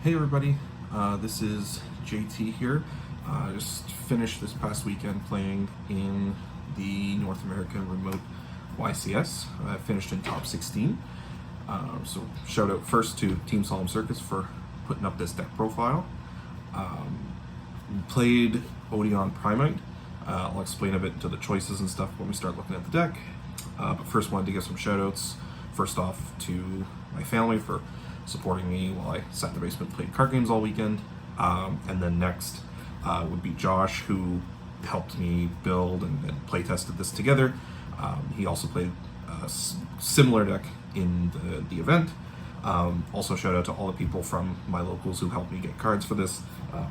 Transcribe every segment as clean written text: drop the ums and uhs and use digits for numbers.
Hey everybody, this is JT here. Just finished this past weekend playing in the North American Remote YCS. I finished in top 16. So shout out first to Team Solemn Circus for putting up this deck profile. We played Odion Primite. I'll explain a bit into the choices and stuff when we start looking at the deck. But first wanted to give some shout outs. First off to my family for supporting me while I sat in the basement and played card games all weekend. And then next would be Josh, who helped me build and play tested this together. He also played a similar deck in the event. Also shout out to all the people from my locals who helped me get cards for this.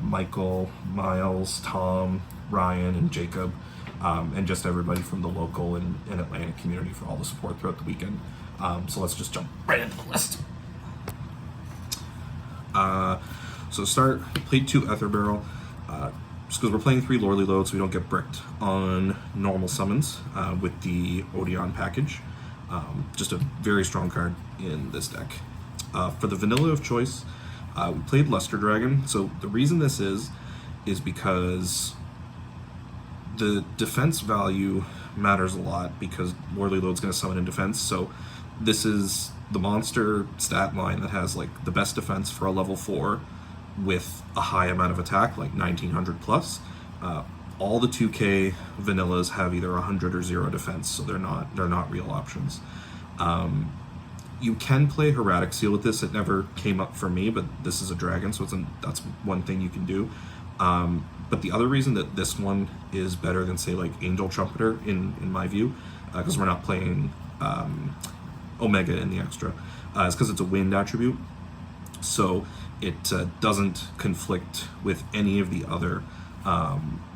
Michael, Miles, Tom, Ryan, and Jacob, and just everybody from the local and Atlantic community for all the support throughout the weekend. So let's just jump right into the list. So to start, played 2 Ether Barrel, just because we're playing 3 Lorely Loads, so we don't get bricked on normal summons with the Odion package. Just a very strong card in this deck. For the vanilla of choice, we played Luster Dragon. So the reason this is because the defense value matters a lot because Lorely Load's going to summon in defense. So this is the monster stat line that has like the best defense for a level 4 with a high amount of attack, like 1900 plus. All the 2K vanillas have either 100 or 0 defense, so they're not real options. You can play Hieratic Seal with this. It never came up for me, but this is a dragon, so that's one thing you can do. But the other reason that this one is better than, say, like Angel Trumpeter, in my view, because we're not playing Omega in the extra, is because it's a wind attribute. So it doesn't conflict with any of the other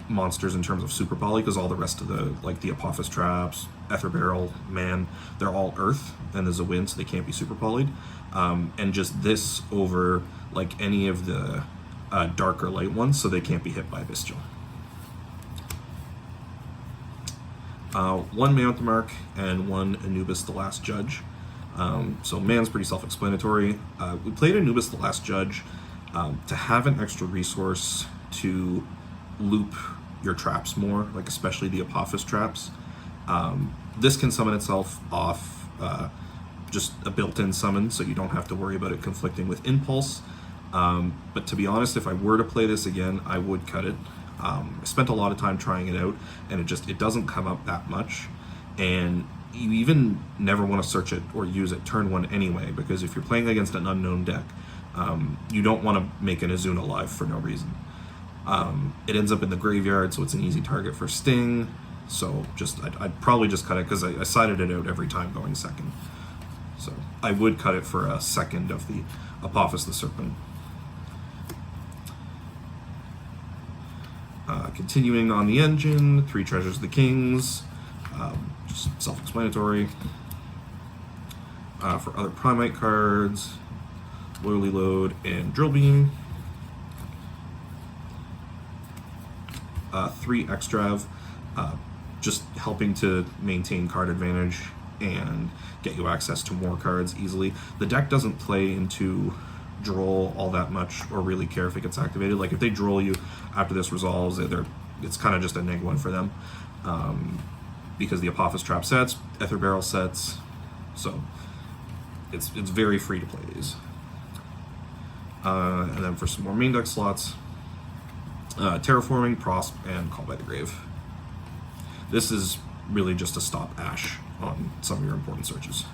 monsters in terms of super poly, because all the rest of the, like the Apophis Traps, Ether Barrel, Man, they're all earth, and there's a wind, so they can't be super polyed. And just this over like any of the dark or light ones, so they can't be hit by Bestial. 1 Man with the Mark and 1 Anubis the Last Judge. So Man's pretty self-explanatory. We played Anubis the Last Judge to have an extra resource to loop your traps more, like especially the Apophis Traps. This can summon itself off just a built-in summon, so you don't have to worry about it conflicting with Impulse. But to be honest, if I were to play this again, I would cut it. I spent a lot of time trying it out, and it doesn't come up that much. And you even never want to search it or use it turn 1 anyway, because if you're playing against an unknown deck, you don't want to make an Azuna live for no reason. It ends up in the graveyard, so it's an easy target for Sting. So I'd probably just cut it, because I sided it out every time going second. So I would cut it for a second of the Apophis the Serpent. Continuing on the engine, 3 Treasures of the Kings, just self-explanatory. For other Primite cards, Lorely Load and Drill Beam. 3 Extrav, just helping to maintain card advantage and get you access to more cards easily. The deck doesn't play into Droll all that much or really care if it gets activated. Like if they Droll you after this resolves, it's kind of just a neg 1 for them, because the Apophis Trap sets, Ether Barrel sets, so it's very free to play these. And then for some more main deck slots, Terraforming, Prosp, and Call by the Grave. This is really just to stop Ash on some of your important searches.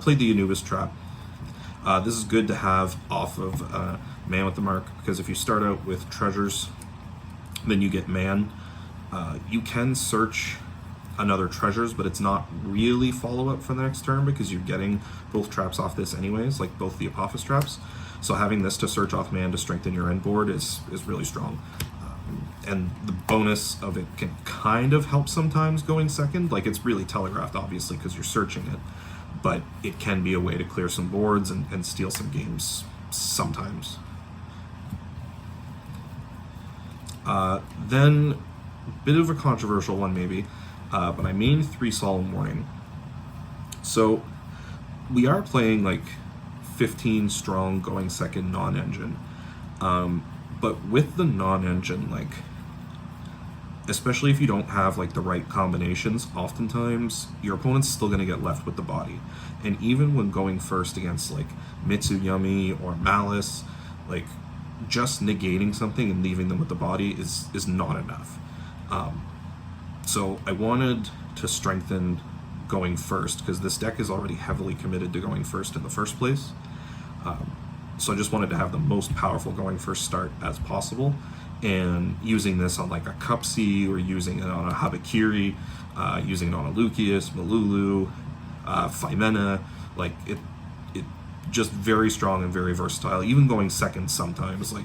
Played the Anubis Trap. This is good to have off of Man with the Mark, because if you start out with treasures, then you get Man. You can search another treasures, but it's not really follow-up for the next turn, because you're getting both traps off this anyways, like both the Apophis Traps. So having this to search off Man to strengthen your end board is really strong. And the bonus of it can kind of help sometimes going second. Like it's really telegraphed, obviously, because you're searching it. But it can be a way to clear some boards and steal some games sometimes. Then, a bit of a controversial one maybe, but I main 3 Solemn Warning. So we are playing like 15 strong going second non-engine, but with the non-engine, like, especially if you don't have like the right combinations, oftentimes your opponent's still going to get left with the body. And even when going first against like Mitsuyami or Malice, like, just negating something and leaving them with the body is not enough. So I wanted to strengthen going first, because this deck is already heavily committed to going first in the first place. So I just wanted to have the most powerful going first start as possible, and using this on like a Cupsy, or using it on a Habakiri, using it on a Lucius, Malulu, Phimena, like it just very strong and very versatile. Even going second sometimes, like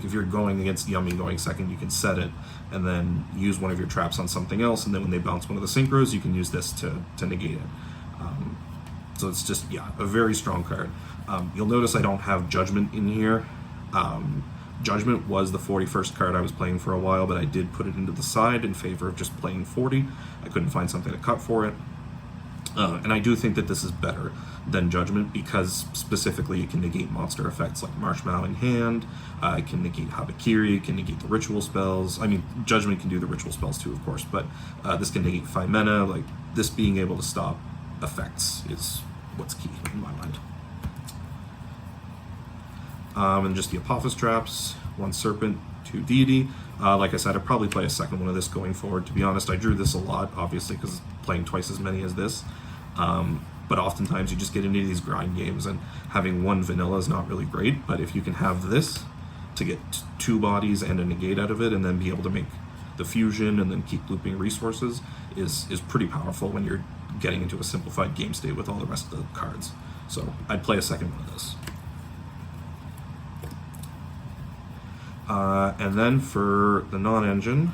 if you're going against Yummy going second, you can set it and then use one of your traps on something else, and then when they bounce one of the synchros, you can use this to negate it. So it's just, yeah, a very strong card. You'll notice I don't have Judgment in here. Judgment was the 41st card I was playing for a while, but I did put it into the side in favor of just playing 40. I couldn't find something to cut for it. And I do think that this is better than Judgment, because specifically it can negate monster effects like Marshmallow in hand, it can negate Habakiri, it can negate the ritual spells. I mean, Judgment can do the ritual spells too, of course, but this can negate Phimena. Like, this being able to stop effects is what's key in my mind. And just the Apophis traps, 1 Serpent, 2 Deity. Like I said, I'd probably play a second one of this going forward. To be honest, I drew this a lot, obviously, because playing twice as many as this. But oftentimes you just get into these grind games, and having 1 vanilla is not really great. But if you can have this to get 2 bodies and a negate out of it, and then be able to make the fusion and then keep looping resources, is pretty powerful when you're getting into a simplified game state with all the rest of the cards. So I'd play a second one of this. And then for the non-engine,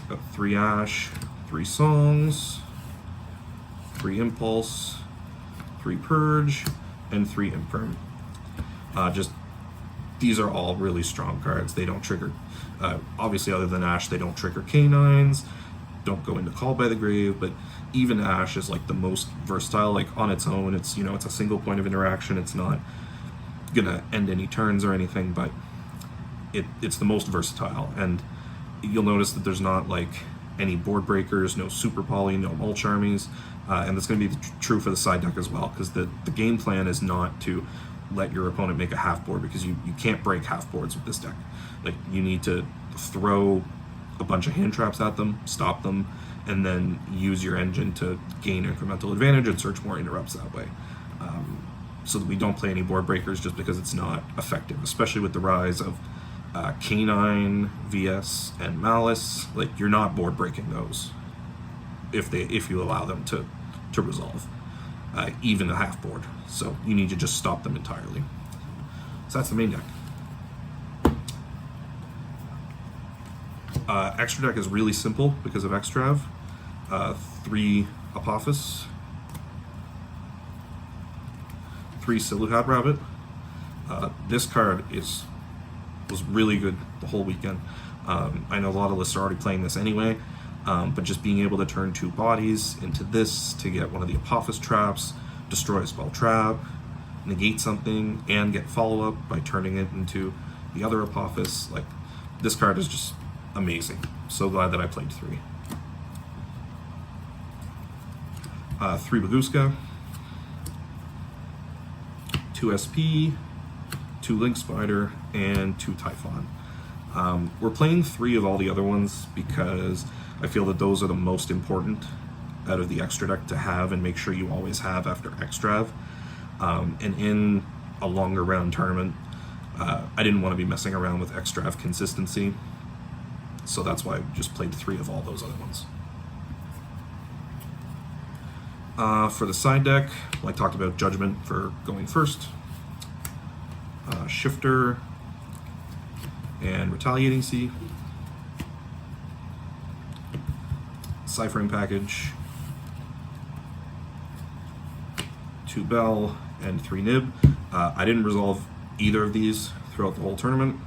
got 3 Ash, 3 Songs, 3 Impulse, 3 Purge, and 3 Imperm. Just, these are all really strong cards. They don't trigger, obviously other than Ash, they don't trigger Canines, don't go into Call by the Grave, but even Ash is like the most versatile. Like, on its own, it's, you know, it's a single point of interaction, it's not gonna end any turns or anything, but it's the most versatile. And you'll notice that there's not like any board breakers, no super poly, no mulch armies, and that's going to be true for the side deck as well, because the game plan is not to let your opponent make a half board, because you can't break half boards with this deck. Like, you need to throw a bunch of hand traps at them, stop them, and then use your engine to gain incremental advantage and search more interrupts that way. So that we don't play any board breakers, just because it's not effective, especially with the rise of Canine, VS, and Malice. Like, you're not board breaking those if you allow them to resolve, even a half board. So you need to just stop them entirely. So that's the main deck. Extra deck is really simple because of Extrav. 3 Apophis, 3 Siluhat Rabbit. This card was really good the whole weekend. I know a lot of lists are already playing this anyway, but just being able to turn 2 bodies into this to get one of the Apophis traps, destroy a spell trap, negate something, and get follow-up by turning it into the other Apophis. Like, this card is just amazing. So glad that I played 3. 3 Baguska, 2 SP, 2 Link Spider, and 2 Typhon. We're playing 3 of all the other ones because I feel that those are the most important out of the extra deck to have and make sure you always have after Extrav. And in a longer round tournament, I didn't want to be messing around with Extrav consistency, so that's why I just played 3 of all those other ones. For the side deck, well, I talked about Judgment for going first, Shifter, and Retaliating Sea, Ciphering Package, 2 Bell, and 3 Nib. I didn't resolve either of these throughout the whole tournament,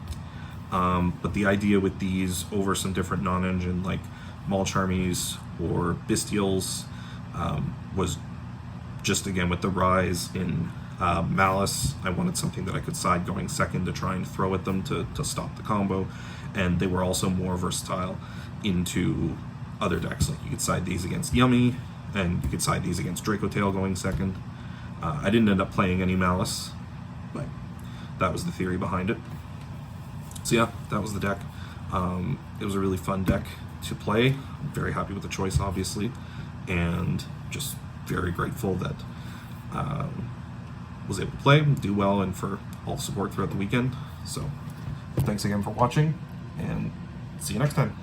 but the idea with these over some different non-engine like Mulch Armies or Bestials was just again with the rise in Malice, I wanted something that I could side going second to try and throw at them to stop the combo, and they were also more versatile into other decks. Like you could side these against Yummy, and you could side these against Draco Tail going second. I didn't end up playing any Malice, but that was the theory behind it. So yeah, that was the deck. It was a really fun deck to play. I'm very happy with the choice, obviously, and just very grateful that was able to play, do well, and for all the support throughout the weekend. So thanks again for watching, and see you next time.